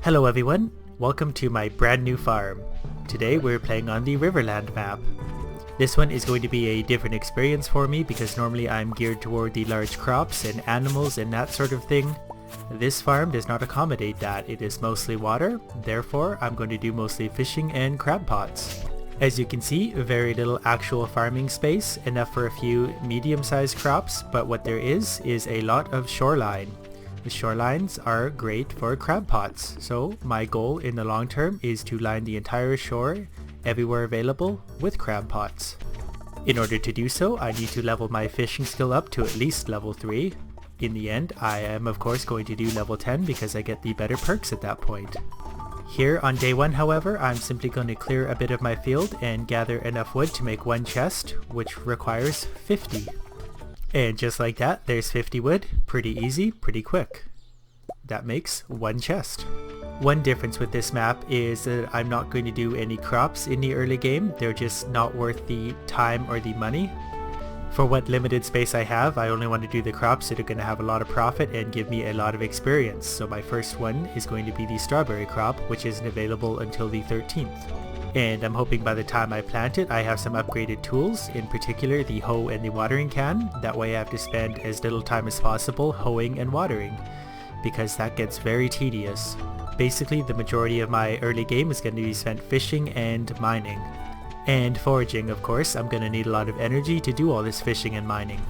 Hello everyone, welcome to my brand new farm. Today we're playing on the Riverland map. This one is going to be a different experience for me because normally I'm geared toward the large crops and animals and that sort of thing. This farm does not accommodate that. It is mostly water, therefore I'm going to do mostly fishing and crab pots. As you can see, very little actual farming space, enough for a few medium-sized crops, but what there is a lot of shoreline. The shorelines are great for crab pots, so my goal in the long term is to line the entire shore, everywhere available, with crab pots. In order to do so, I need to level my fishing skill up to at least level 3. In the end, I am of course going to do level 10 because I get the better perks at that point. Here on day 1, however, I'm simply going to clear a bit of my field and gather enough wood to make one chest, which requires 50. And just like that, there's 50 wood. Pretty easy, pretty quick. That makes one chest. One difference with this map is that I'm not going to do any crops in the early game. They're just not worth the time or the money. For what limited space I have, I only want to do the crops that are going to have a lot of profit and give me a lot of experience. So my first one is going to be the strawberry crop, which isn't available until the 13th. And I'm hoping by the time I plant it, I have some upgraded tools, in particular the hoe and the watering can. That way I have to spend as little time as possible hoeing and watering, because that gets very tedious. Basically, the majority of my early game is going to be spent fishing and mining. And foraging, of course. I'm going to need a lot of energy to do all this fishing and mining.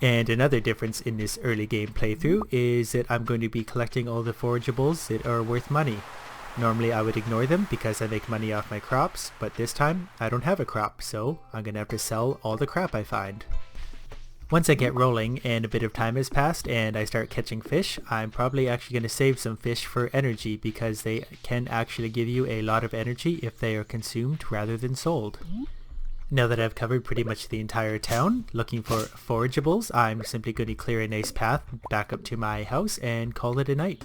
And another difference in this early game playthrough is that I'm going to be collecting all the forageables that are worth money. Normally I would ignore them because I make money off my crops, but this time I don't have a crop, so I'm going to have to sell all the crap I find. Once I get rolling and a bit of time has passed and I start catching fish, I'm probably actually going to save some fish for energy because they can actually give you a lot of energy if they are consumed rather than sold. Now that I've covered pretty much the entire town looking for forageables, I'm simply going to clear a nice path back up to my house and call it a night.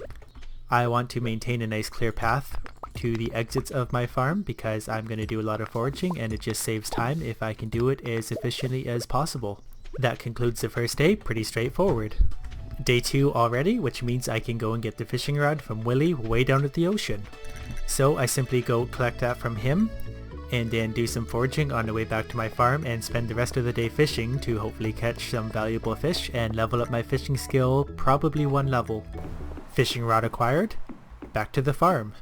I want to maintain a nice clear path to the exits of my farm because I'm going to do a lot of foraging and it just saves time if I can do it as efficiently as possible. That concludes the first day, pretty straightforward. Day 2 already, which means I can go and get the fishing rod from Willie way down at the ocean. So I simply go collect that from him and then do some foraging on the way back to my farm and spend the rest of the day fishing to hopefully catch some valuable fish and level up my fishing skill probably 1 level. Fishing rod acquired, back to the farm.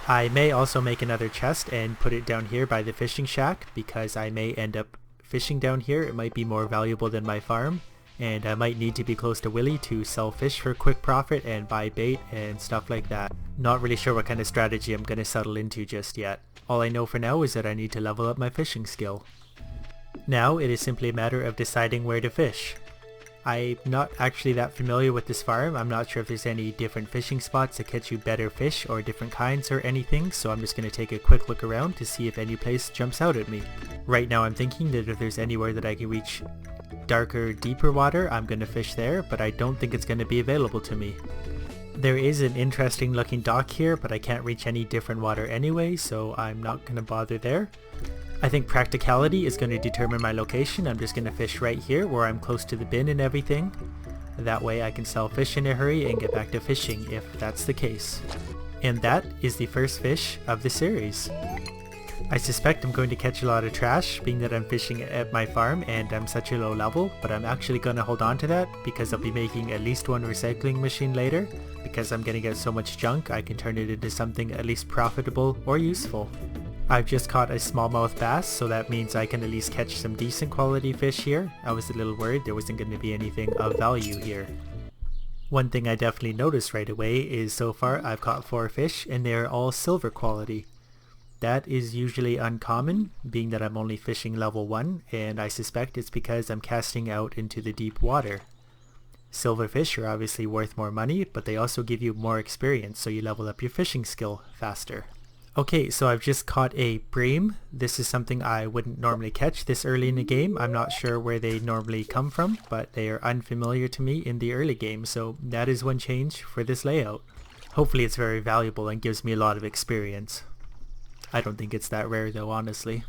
I may also make another chest and put it down here by the fishing shack because I may end up fishing down here. It might be more valuable than my farm and I might need to be close to Willie to sell fish for quick profit and buy bait and stuff like that. Not really sure what kind of strategy I'm going to settle into just yet. All I know for now is that I need to level up my fishing skill. Now it is simply a matter of deciding where to fish. I'm not actually that familiar with this farm. I'm not sure if there's any different fishing spots that catch you better fish or different kinds or anything, so I'm just going to take a quick look around to see if any place jumps out at me. Right now I'm thinking that if there's anywhere that I can reach darker, deeper water, I'm going to fish there, but I don't think it's going to be available to me. There is an interesting looking dock here, but I can't reach any different water anyway, so I'm not going to bother there. I think practicality is going to determine my location. I'm just going to fish right here where I'm close to the bin and everything. That way I can sell fish in a hurry and get back to fishing if that's the case. And that is the first fish of the series. I suspect I'm going to catch a lot of trash being that I'm fishing at my farm and I'm such a low level, but I'm actually going to hold on to that because I'll be making at least one recycling machine later. Because I'm going to get so much junk, I can turn it into something at least profitable or useful. I've just caught a smallmouth bass, so that means I can at least catch some decent quality fish here. I was a little worried there wasn't going to be anything of value here. One thing I definitely noticed right away is so far I've caught 4 fish and they're all silver quality. That is usually uncommon, being that I'm only fishing level 1, and I suspect it's because I'm casting out into the deep water. Silver fish are obviously worth more money, but they also give you more experience, so you level up your fishing skill faster. Okay, so I've just caught a bream. This is something I wouldn't normally catch this early in the game. I'm not sure where they normally come from, but they are unfamiliar to me in the early game, so that is one change for this layout. Hopefully it's very valuable and gives me a lot of experience. I don't think it's that rare though, honestly.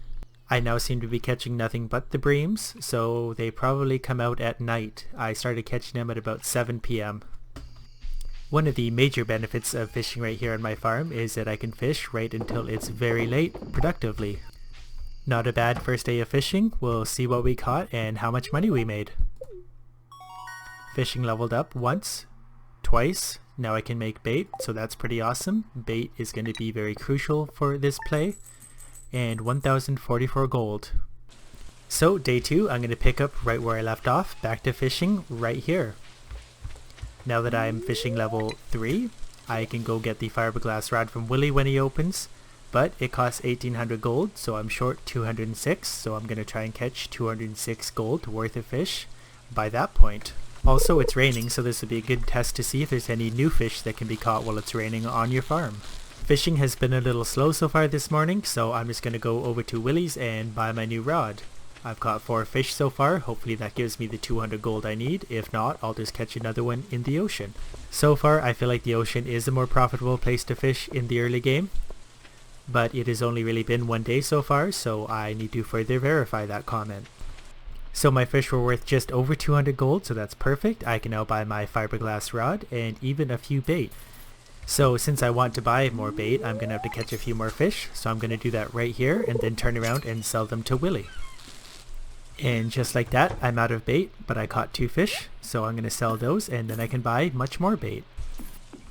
I now seem to be catching nothing but the breams, so they probably come out at night. I started catching them at about 7 p.m. One of the major benefits of fishing right here on my farm is that I can fish right until it's very late productively. Not a bad first day of fishing. We'll see what we caught and how much money we made. Fishing leveled up once, twice. Now I can make bait, so that's pretty awesome. Bait is going to be very crucial for this play. And 1044 gold. So day 2, I'm going to pick up right where I left off, back to fishing right here. Now that I'm fishing level 3, I can go get the fiberglass rod from Willy when he opens. But it costs 1800 gold, so I'm short 206, so I'm going to try and catch 206 gold worth of fish by that point. Also, it's raining, so this will be a good test to see if there's any new fish that can be caught while it's raining on your farm. Fishing has been a little slow so far this morning, so I'm just going to go over to Willy's and buy my new rod. I've caught 4 fish so far. Hopefully that gives me the 200 gold I need. If not, I'll just catch another one in the ocean. So far, I feel like the ocean is a more profitable place to fish in the early game. But it has only really been 1 day so far, so I need to further verify that comment. So my fish were worth just over 200 gold, so that's perfect. I can now buy my fiberglass rod and even a few bait. So since I want to buy more bait, I'm going to have to catch a few more fish, so I'm going to do that right here and then turn around and sell them to Willy. And just like that, I'm out of bait, but I caught 2 fish, so I'm going to sell those and then I can buy much more bait.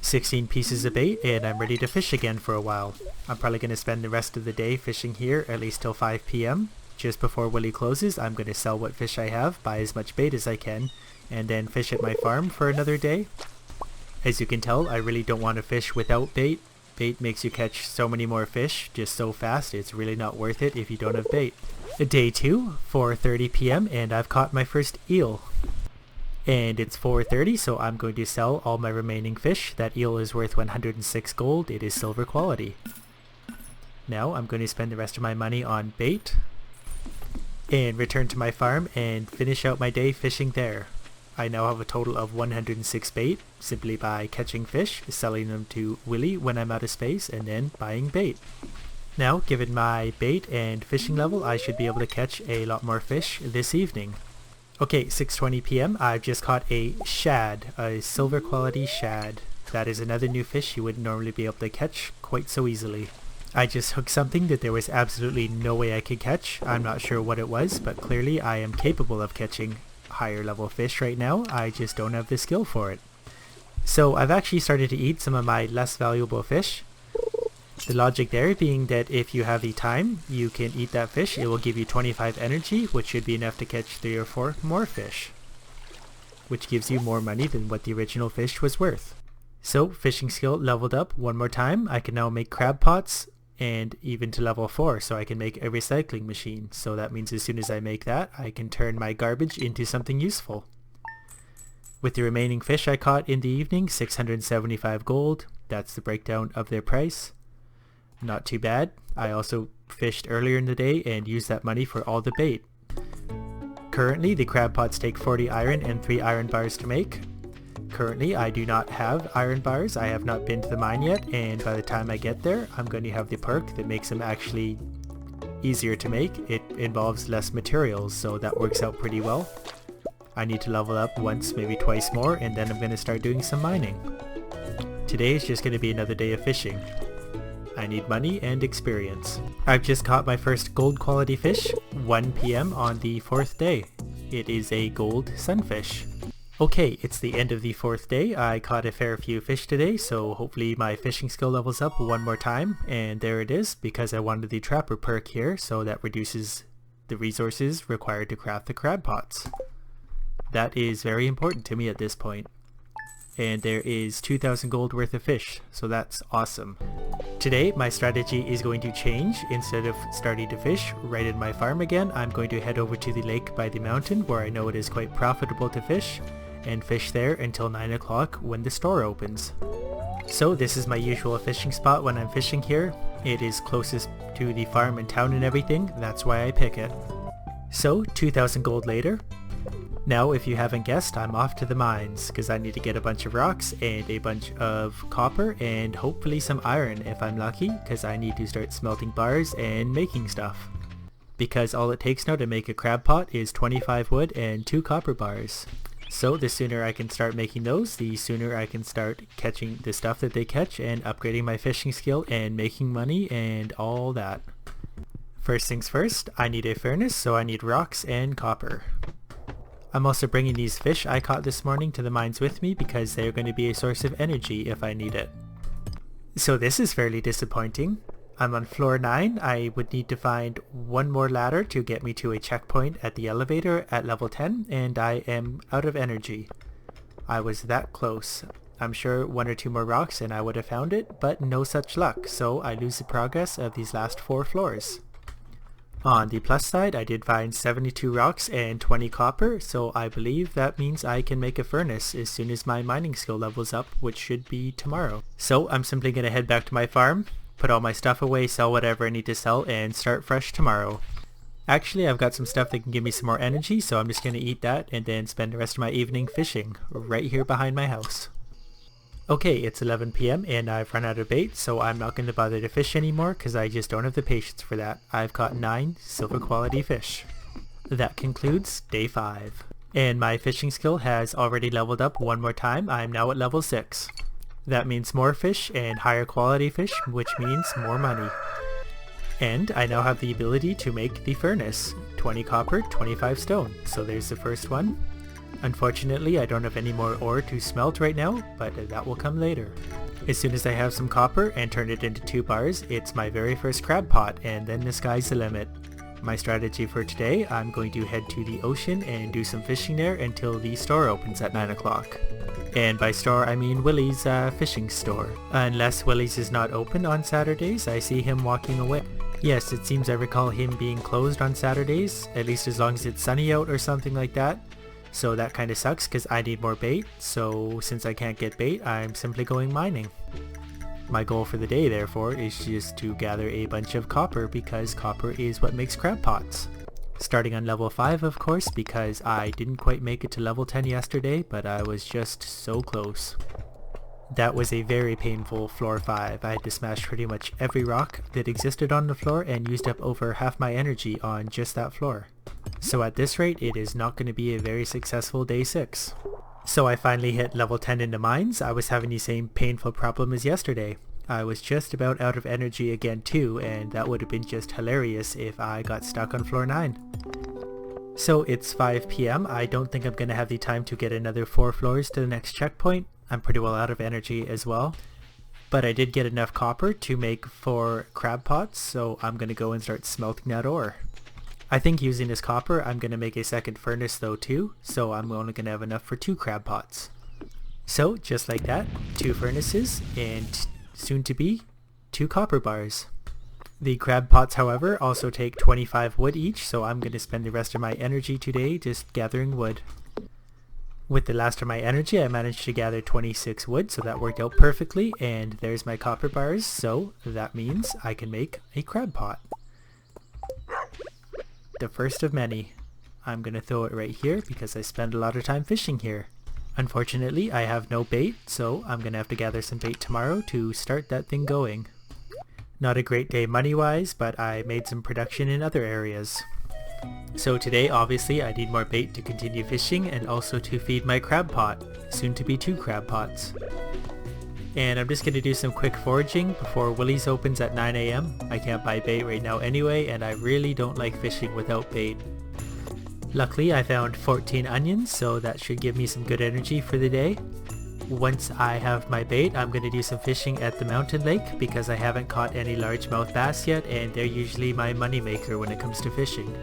16 pieces of bait and I'm ready to fish again for a while. I'm probably going to spend the rest of the day fishing here at least till 5 p.m. Just before Willy closes, I'm going to sell what fish I have, buy as much bait as I can, and then fish at my farm for another day. As you can tell, I really don't want to fish without bait. Bait makes you catch so many more fish just so fast, it's really not worth it if you don't have bait. Day 2, 4:30 p.m. and I've caught my first eel. And it's 4:30, so I'm going to sell all my remaining fish. That eel is worth 106 gold, it is silver quality. Now I'm going to spend the rest of my money on bait and return to my farm and finish out my day fishing there. I now have a total of 106 bait simply by catching fish, selling them to Willy when I'm out of space, and then buying bait. Now, given my bait and fishing level, I should be able to catch a lot more fish this evening. Okay, 6:20 p.m. I've just caught a shad, a silver quality shad. That is another new fish you wouldn't normally be able to catch quite so easily. I just hooked something that there was absolutely no way I could catch. I'm not sure what it was, but clearly I am capable of catching higher level fish right now. I just don't have the skill for it. So I've actually started to eat some of my less valuable fish. The logic there being that if you have the time, you can eat that fish. It will give you 25 energy, which should be enough to catch 3 or 4 more fish, which gives you more money than what the original fish was worth. So fishing skill leveled up one more time. I can now make crab pots, and even to level 4, so I can make a recycling machine. So that means as soon as I make that, I can turn my garbage into something useful. With the remaining fish I caught in the evening, 675 gold. That's the breakdown of their price. Not too bad. I also fished earlier in the day and used that money for all the bait. Currently, the crab pots take 40 iron and 3 iron bars to make. Currently, I do not have iron bars. I have not been to the mine yet, and by the time I get there, I'm going to have the perk that makes them actually easier to make. It involves less materials, so that works out pretty well. I need to level up once, maybe twice more, and then I'm going to start doing some mining. Today is just going to be another day of fishing. I need money and experience. I've just caught my first gold quality fish, 1 p.m. on the 4th day. It is a gold sunfish. Okay, it's the end of the 4th day. I caught a fair few fish today, so hopefully my fishing skill levels up one more time. And there it is, because I wanted the trapper perk here, so that reduces the resources required to craft the crab pots. That is very important to me at this point. And there is 2,000 gold worth of fish, so that's awesome. Today, my strategy is going to change. Instead of starting to fish right in my farm again, I'm going to head over to the lake by the mountain, where I know it is quite profitable to fish, and fish there until 9 o'clock when the store opens. So this is my usual fishing spot when I'm fishing here. It is closest to the farm and town and everything, that's why I pick it. So, 2,000 gold later. Now, if you haven't guessed, I'm off to the mines, because I need to get a bunch of rocks and a bunch of copper and hopefully some iron if I'm lucky, because I need to start smelting bars and making stuff. Because all it takes now to make a crab pot is 25 wood and 2 copper bars. So the sooner I can start making those, the sooner I can start catching the stuff that they catch and upgrading my fishing skill and making money and all that. First things first, I need a furnace, so I need rocks and copper. I'm also bringing these fish I caught this morning to the mines with me because they're going to be a source of energy if I need it. So this is fairly disappointing. I'm on floor 9. I would need to find one more ladder to get me to a checkpoint at the elevator at level 10, and I am out of energy. I was that close. I'm sure 1 or 2 more rocks and I would have found it, but no such luck, so I lose the progress of these last 4 floors. On the plus side, I did find 72 rocks and 20 copper, so I believe that means I can make a furnace as soon as my mining skill levels up, which should be tomorrow. So I'm simply going to head back to my farm, put all my stuff away, sell whatever I need to sell, and start fresh tomorrow. Actually, I've got some stuff that can give me some more energy, so I'm just going to eat that and then spend the rest of my evening fishing right here behind my house. Okay, it's 11 PM and I've run out of bait, so I'm not going to bother to fish anymore because I just don't have the patience for that. I've caught 9 silver quality fish. That concludes day 5. And my fishing skill has already leveled up one more time. I'm now at level 6. That means more fish and higher quality fish, which means more money. And I now have the ability to make the furnace. 20 copper, 25 stone. So there's the first one. Unfortunately, I don't have any more ore to smelt right now, but that will come later. As soon as I have some copper and turn it into 2 bars, it's my very first crab pot, and then the sky's the limit. My strategy for today, I'm going to head to the ocean and do some fishing there until the store opens at 9 o'clock. And by store, I mean Willie's fishing store. Unless Willie's is not open on Saturdays, I see him walking away. Yes, it seems I recall him being closed on Saturdays, at least as long as it's sunny out or something like that. So that kind of sucks because I need more bait, so since I can't get bait, I'm simply going mining. My goal for the day, therefore, is just to gather a bunch of copper because copper is what makes crab pots. Starting on level 5, of course, because I didn't quite make it to level 10 yesterday, but I was just so close. That was a very painful floor 5. I had to smash pretty much every rock that existed on the floor and used up over half my energy on just that floor. So at this rate, it is not going to be a very successful day 6. So I finally hit level 10 in the mines. I was having the same painful problem as yesterday. I was just about out of energy again too, and that would have been just hilarious if I got stuck on floor 9. So it's 5 PM. I don't think I'm going to have the time to get another 4 floors to the next checkpoint. I'm pretty well out of energy as well. But I did get enough copper to make 4 crab pots, so I'm going to go and start smelting that ore. I think using this copper, I'm going to make a second furnace though too, so I'm only going to have enough for 2 crab pots. So just like that, 2 furnaces and soon to be 2 copper bars. The crab pots, however, also take 25 wood each, so I'm going to spend the rest of my energy today just gathering wood. With the last of my energy, I managed to gather 26 wood, so that worked out perfectly, and there's my copper bars, so that means I can make a crab pot. The first of many. I'm going to throw it right here because I spend a lot of time fishing here. Unfortunately, I have no bait, so I'm going to have to gather some bait tomorrow to start that thing going. Not a great day money-wise, but I made some production in other areas. So today, obviously, I need more bait to continue fishing and also to feed my crab pot, soon to be 2 crab pots. And I'm just going to do some quick foraging before Willie's opens at 9 AM. I can't buy bait right now anyway, and I really don't like fishing without bait. Luckily, I found 14 onions, so that should give me some good energy for the day. Once I have my bait, I'm going to do some fishing at the mountain lake because I haven't caught any largemouth bass yet, and they're usually my moneymaker when it comes to fishing.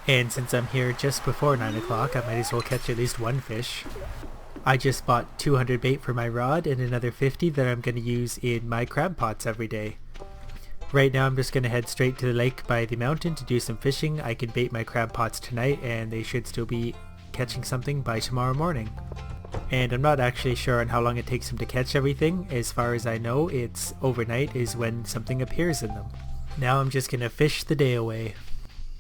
And since I'm here just before 9 o'clock, I might as well catch at least 1 fish. I just bought 200 bait for my rod and another 50 that I'm going to use in my crab pots every day. Right now I'm just going to head straight to the lake by the mountain to do some fishing. I can bait my crab pots tonight and they should still be catching something by tomorrow morning. And I'm not actually sure on how long it takes them to catch everything. As far as I know, it's overnight is when something appears in them. Now I'm just going to fish the day away.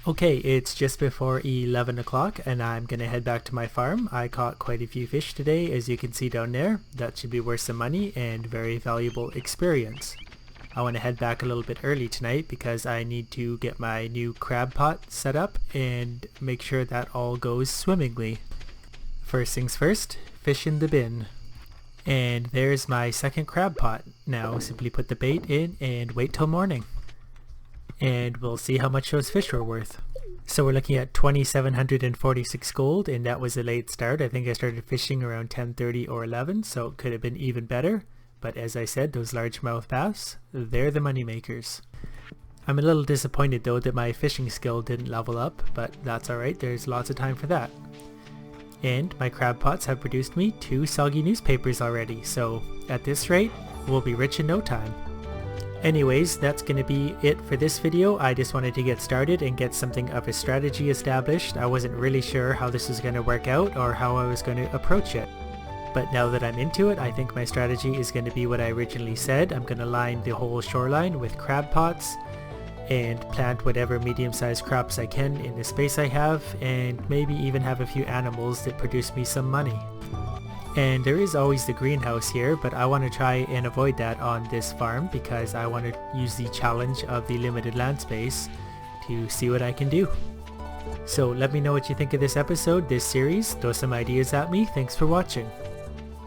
Okay, it's just before 11 o'clock and I'm going to head back to my farm. I caught quite a few fish today, as you can see down there. That should be worth some money and very valuable experience. I want to head back a little bit early tonight because I need to get my new crab pot set up and make sure that all goes swimmingly. First things first, fish in the bin. And there's my second crab pot. Now simply put the bait in and wait till morning. And we'll see how much those fish were worth. So we're looking at 2,746 gold, and that was a late start. I think I started fishing around 10:30 or 11, so it could have been even better. But as I said, those largemouth bass, they're the money makers. I'm a little disappointed though that my fishing skill didn't level up, but that's alright, there's lots of time for that. And my crab pots have produced me 2 soggy newspapers already, so at this rate, we'll be rich in no time. Anyways, that's gonna be it for this video. I just wanted to get started and get something of a strategy established. I wasn't really sure how this was gonna work out or how I was gonna approach it. But now that I'm into it, I think my strategy is gonna be what I originally said. I'm gonna line the whole shoreline with crab pots and plant whatever medium-sized crops I can in the space I have, and maybe even have a few animals that produce me some money. And there is always the greenhouse here, but I want to try and avoid that on this farm because I want to use the challenge of the limited land space to see what I can do. So let me know what you think of this episode, this series, throw some ideas at me. Thanks for watching.